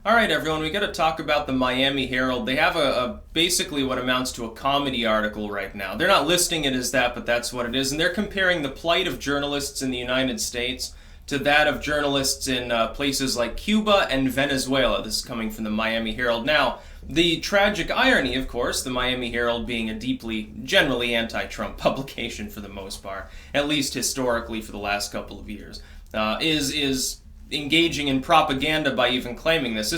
All right, everyone, we got to talk about the Miami Herald. They have a basically what amounts to a comedy article right now. They're not listing it as that, but that's what it is. And they're comparing the plight of journalists in the United States to that of journalists in places like Cuba and Venezuela. This is coming from the Miami Herald. Now, the tragic irony, of course, the Miami Herald being a deeply, generally anti-Trump publication for the most part, at least historically for the last couple of years, is engaging in propaganda by even claiming this.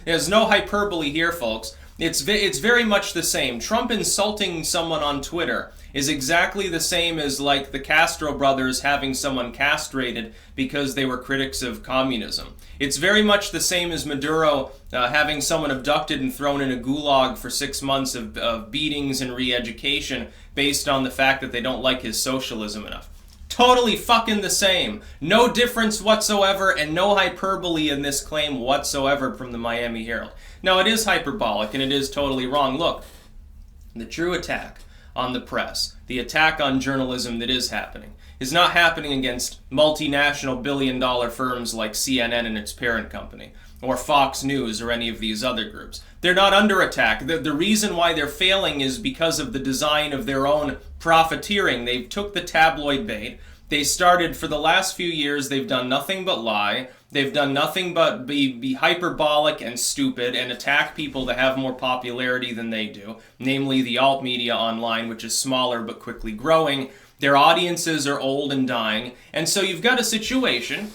There's no hyperbole here, folks. It's very much the same. Trump insulting someone on Twitter is exactly the same as like the Castro brothers having someone castrated because they were critics of communism. It's very much the same as Maduro having someone abducted and thrown in a gulag for 6 months of beatings and re-education based on the fact that they don't like his socialism enough. Totally fucking the same. No difference whatsoever and no hyperbole in this claim whatsoever from the Miami Herald. Now, it is hyperbolic and it is totally wrong. Look, the true attack on the press, the attack on journalism that is happening, is not happening against multinational billion-dollar firms like CNN and its parent company, or Fox News or any of these other groups. They're not under attack. The reason why they're failing is because of the design of their own profiteering. They took the tabloid bait. They started, for the last few years, they've done nothing but lie. They've done nothing but be hyperbolic and stupid and attack people that have more popularity than they do, namely the alt media online, which is smaller but quickly growing. Their audiences are old and dying. And so you've got a situation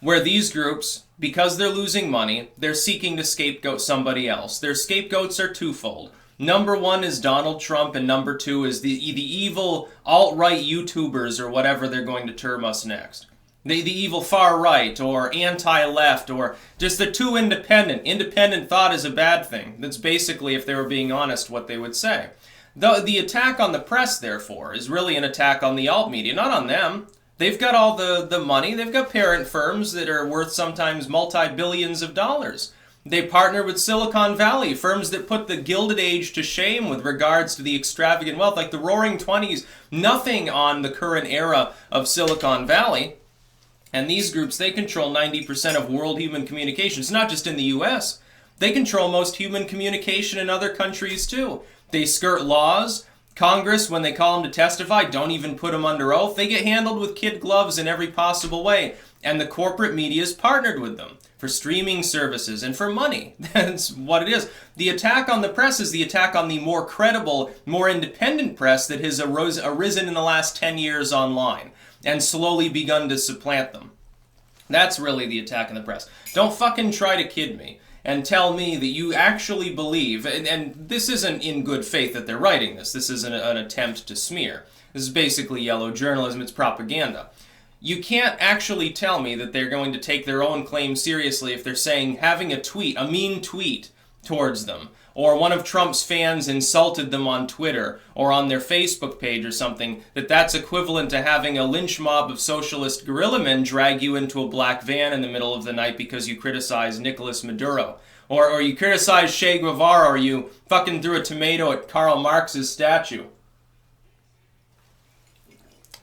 where these groups, because they're losing money, they're seeking to scapegoat somebody else. Their scapegoats are twofold. Number one is Donald Trump, and number two is the evil alt-right YouTubers, or whatever they're going to term us next. The evil far-right, or anti-left, or just the too independent. Independent thought is a bad thing. That's basically, if they were being honest, what they would say. The attack on the press, therefore, is really an attack on the alt-media, not on them. They've got all the money. They've got parent firms that are worth sometimes multi-billions of dollars. They partner with Silicon Valley, firms that put the Gilded Age to shame with regards to the extravagant wealth, like the Roaring Twenties, nothing on the current era of Silicon Valley. And these groups, they control 90% of world human communication. It's not just in the US. They control most human communication in other countries too. They skirt laws. Congress, when they call them to testify, don't even put them under oath. They get handled with kid gloves in every possible way. And the corporate media is partnered with them for streaming services and for money. That's what it is. The attack on the press is the attack on the more credible, more independent press that has arisen in the last 10 years online and slowly begun to supplant them. That's really the attack on the press. Don't fucking try to kid me and tell me that you actually believe, and this isn't in good faith that they're writing this. This isn't an attempt to smear. This is basically yellow journalism. It's propaganda. You can't actually tell me that they're going to take their own claim seriously if they're saying having a tweet, a mean tweet towards them, or one of Trump's fans insulted them on Twitter or on their Facebook page or something, that's equivalent to having a lynch mob of socialist guerrilla men drag you into a black van in the middle of the night because you criticize Nicolas Maduro. Or you criticize Che Guevara, or you fucking threw a tomato at Karl Marx's statue.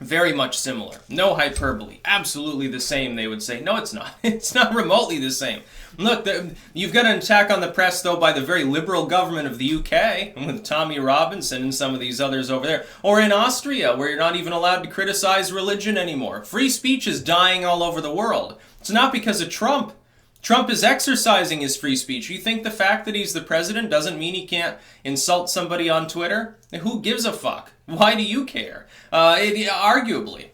Very much similar. No hyperbole. Absolutely the same, they would say. No, it's not. It's not remotely the same. Look, you've got an attack on the press, though, by the very liberal government of the UK, with Tommy Robinson and some of these others over there. Or in Austria, where you're not even allowed to criticize religion anymore. Free speech is dying all over the world. It's not because of Trump. Trump is exercising his free speech. You think the fact that he's the president doesn't mean he can't insult somebody on Twitter? Who gives a fuck? Why do you care? Arguably,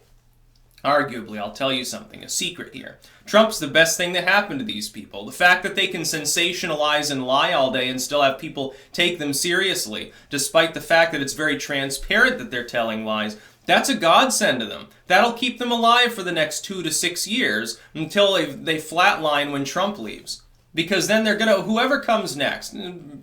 I'll tell you something, a secret here. Trump's the best thing that happened to these people. The fact that they can sensationalize and lie all day and still have people take them seriously, despite the fact that it's very transparent that they're telling lies, that's a godsend to them. That'll keep them alive for the next 2 to 6 years until they flatline when Trump leaves. Because then they're going to, whoever comes next,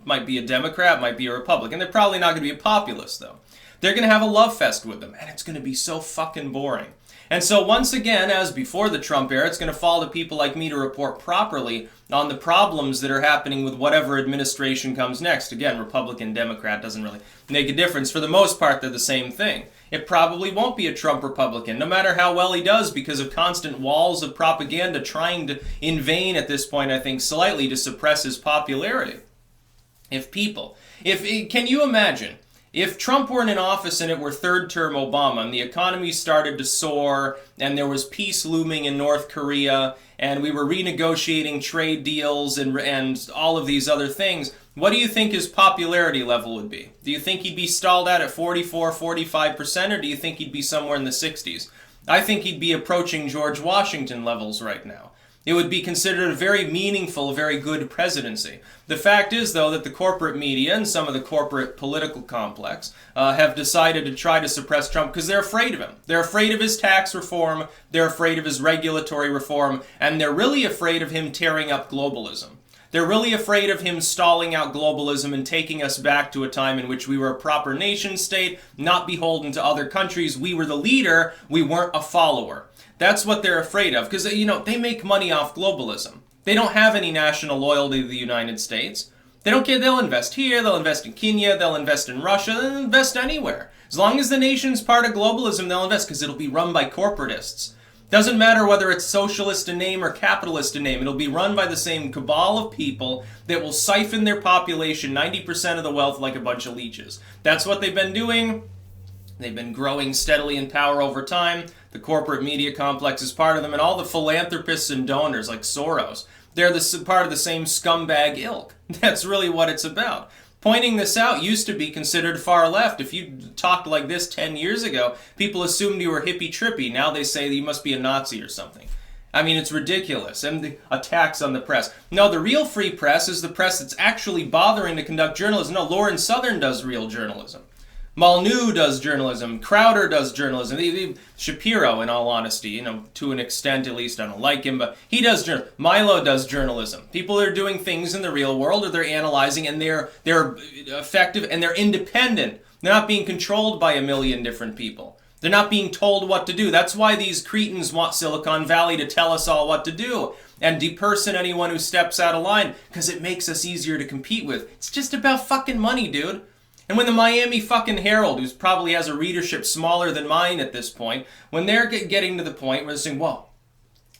might be a Democrat, might be a Republican, they're probably not going to be a populist though. They're going to have a love fest with them, and it's going to be so fucking boring. And so once again, as before the Trump era, it's going to fall to people like me to report properly on the problems that are happening with whatever administration comes next. Again, Republican, Democrat, doesn't really make a difference. For the most part, they're the same thing. It probably won't be a Trump Republican, no matter how well he does, because of constant walls of propaganda trying to, in vain at this point, I think, slightly to suppress his popularity. Can you imagine, if Trump were in office and it were third-term Obama, and the economy started to soar, and there was peace looming in North Korea, and we were renegotiating trade deals and all of these other things, what do you think his popularity level would be? Do you think he'd be stalled at 44, 45%, or do you think he'd be somewhere in the 60s? I think he'd be approaching George Washington levels right now. It would be considered a very meaningful, very good presidency. The fact is, though, that the corporate media and some of the corporate political complex have decided to try to suppress Trump because they're afraid of him. They're afraid of his tax reform, they're afraid of his regulatory reform, and they're really afraid of him tearing up globalism. They're really afraid of him stalling out globalism and taking us back to a time in which we were a proper nation state, not beholden to other countries. We were the leader, we weren't a follower. That's what they're afraid of, because, they make money off globalism. They don't have any national loyalty to the United States. They don't care. They'll invest here, they'll invest in Kenya, they'll invest in Russia, they'll invest anywhere. As long as the nation's part of globalism, they'll invest, because it'll be run by corporatists. Doesn't matter whether it's socialist in name or capitalist in name. It'll be run by the same cabal of people that will siphon their population, 90% of the wealth, like a bunch of leeches. That's what they've been doing. They've been growing steadily in power over time. The corporate media complex is part of them, and all the philanthropists and donors like Soros, they're part of the same scumbag ilk. That's really what it's about. Pointing this out used to be considered far left. If you talked like this 10 years ago, people assumed you were hippie-trippy. Now they say that you must be a Nazi or something. I mean, it's ridiculous. And the attacks on the press. No, the real free press is the press that's actually bothering to conduct journalism. No, Lauren Southern does real journalism. Molyneux does journalism. Crowder does journalism. Shapiro, in all honesty, to an extent at least, I don't like him, but he does journalism. Milo does journalism. People are doing things in the real world, or they're analyzing, and they're effective, and they're independent. They're not being controlled by a million different people. They're not being told what to do. That's why these cretins want Silicon Valley to tell us all what to do and deperson anyone who steps out of line, because it makes us easier to compete with. It's just about fucking money, dude. And when the Miami fucking Herald, who probably has a readership smaller than mine at this point, when they're getting to the point where they're saying, well,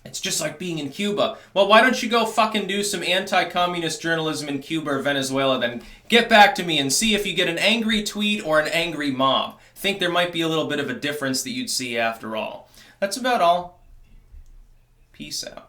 it's just like being in Cuba. Well, why don't you go fucking do some anti-communist journalism in Cuba or Venezuela, then get back to me and see if you get an angry tweet or an angry mob. Think there might be a little bit of a difference that you'd see after all. That's about all. Peace out.